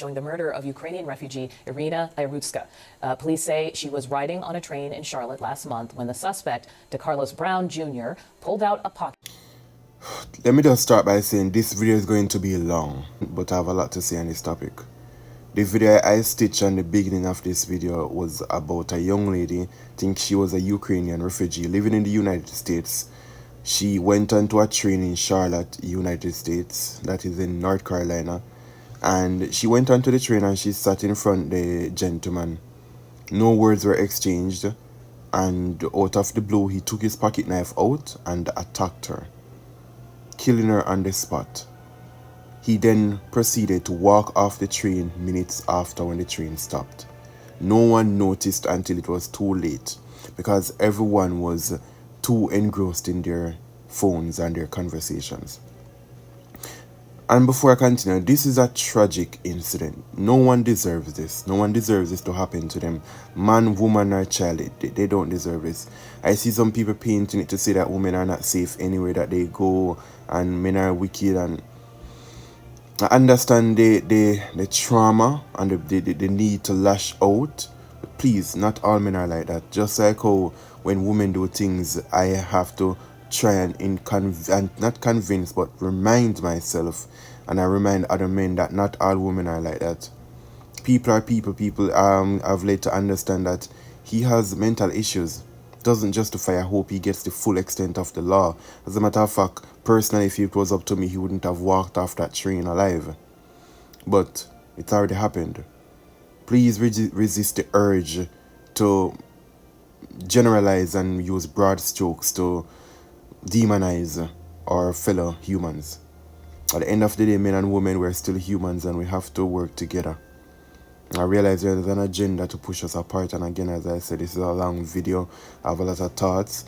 showing the murder of Ukrainian refugee Irina Irutska. Police say she was riding on a train in Charlotte last month when the suspect, DeCarlos Brown Jr., pulled out a pocket. Let me just start by saying this video is going to be long, but I have a lot to say on this topic. The video I stitched on the beginning of this video was about a young lady. I think she was a Ukrainian refugee living in the United States. She went onto a train in Charlotte, United States, that is in North Carolina. And she went onto the train and she sat in front of the gentleman. No words were exchanged. And out of the blue, he took his pocket knife out and attacked her, killing her on the spot. He then proceeded to walk off the train minutes after when the train stopped. No one noticed until it was too late because everyone was too engrossed in their phones and their conversations. And before I continue, this is a tragic incident. No one deserves this. No one deserves this to happen to them. Man, woman, or child, they don't deserve this. I see some people painting it to say that women are not safe anywhere that they go and men are wicked. And I understand the trauma and the need to lash out. But please, not all men are like that. Just like how when women do things, I have to try and not convince, but remind myself, and I remind other men that not all women are like that. People are people. People have led to understand that he has mental issues. Doesn't justify. I hope he gets the full extent of the law. As a matter of fact, personally, if it was up to me, he wouldn't have walked off that train alive. But it's already happened. Please resist the urge to generalize and use broad strokes to demonize our fellow humans. At the end of the day, men and women, we're still humans and we have to work together. I realize there's an agenda to push us apart, and again, as I said, this is a long video. I have a lot of thoughts,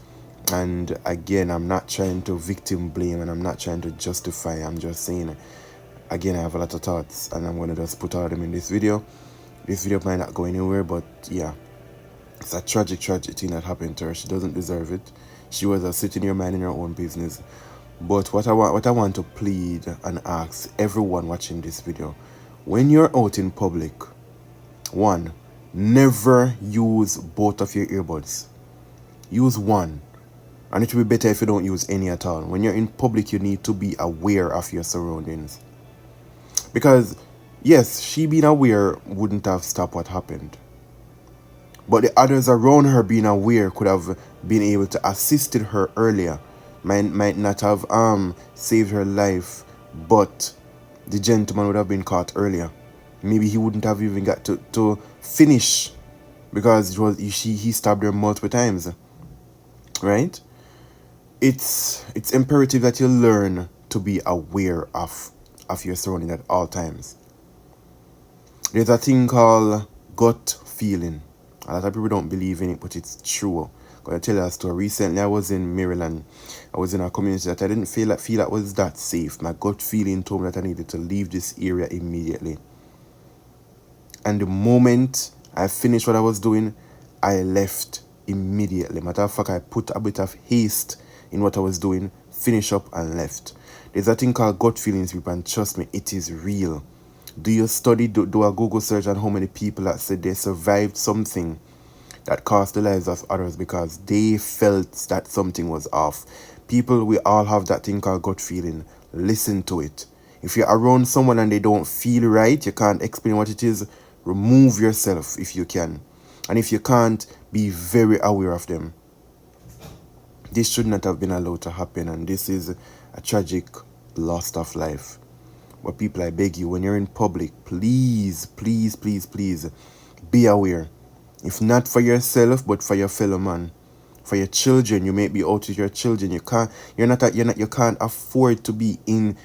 and again, I'm not trying to victim blame and I'm not trying to justify. I'm just saying, again, I have a lot of thoughts and I'm going to just put all of them in this video. This video might not go anywhere, but yeah, it's a tragic thing that happened to her. She doesn't deserve it. She was a sit in your mind in her own business. But what I want to plead and ask everyone watching this video, when you're out in public, one, never use both of your earbuds. Use one. And it will be better if you don't use any at all. When you're in public, you need to be aware of your surroundings. Because, yes, she being aware wouldn't have stopped what happened. But the others around her being aware could have been able to assist her earlier. Might not have saved her life, but the gentleman would have been caught earlier. Maybe he wouldn't have even got to finish because he stabbed her multiple times. Right? It's imperative that you learn to be aware of your surroundings at all times. There's a thing called gut feeling. A lot of people don't believe in it, but it's true. I'm going to tell you a story. Recently, I was in Maryland. I was in a community that I didn't feel that was that safe. My gut feeling told me that I needed to leave this area immediately. And the moment I finished what I was doing, I left immediately. Matter of fact, I put a bit of haste in what I was doing, finish up and left. There's a thing called gut feelings, people, and trust me, it is real. Do you study, do a Google search on how many people that said they survived something that cost the lives of others because they felt that something was off. People, we all have that thing called gut feeling. Listen to it. If you're around someone and they don't feel right, you can't explain what it is, remove yourself if you can. And if you can't, be very aware of them. This should not have been allowed to happen, and this is a tragic loss of life. But people, I beg you, when you're in public, please, please, please, please, be aware. If not for yourself, but for your fellow man. For your children, you may be out with your children. You can't afford to be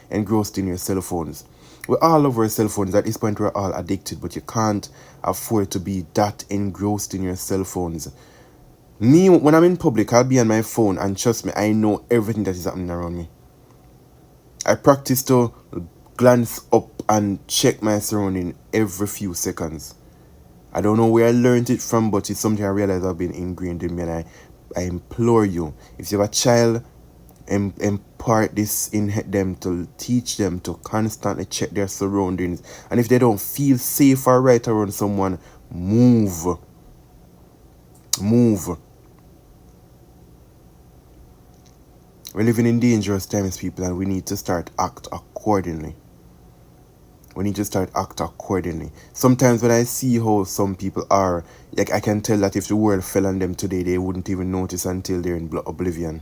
engrossed in your cell phones. We're all over our cell phones. At this point, we're all addicted, but you can't afford to be that engrossed in your cell phones. Me, when I'm in public, I'll be on my phone, and trust me, I know everything that is happening around me. I practice to glance up and check my surrounding every few seconds. I don't know where I learned it from, but it's something I realize I've been ingrained in me, and I implore you, if you have a child, impart this in them, to teach them to constantly check their surroundings. And if they don't feel safe or right around someone, move. We're living in dangerous times, people, and we need to start act accordingly. Sometimes when I see how some people are, like, I can tell that if the world fell on them today, they wouldn't even notice until they're in oblivion.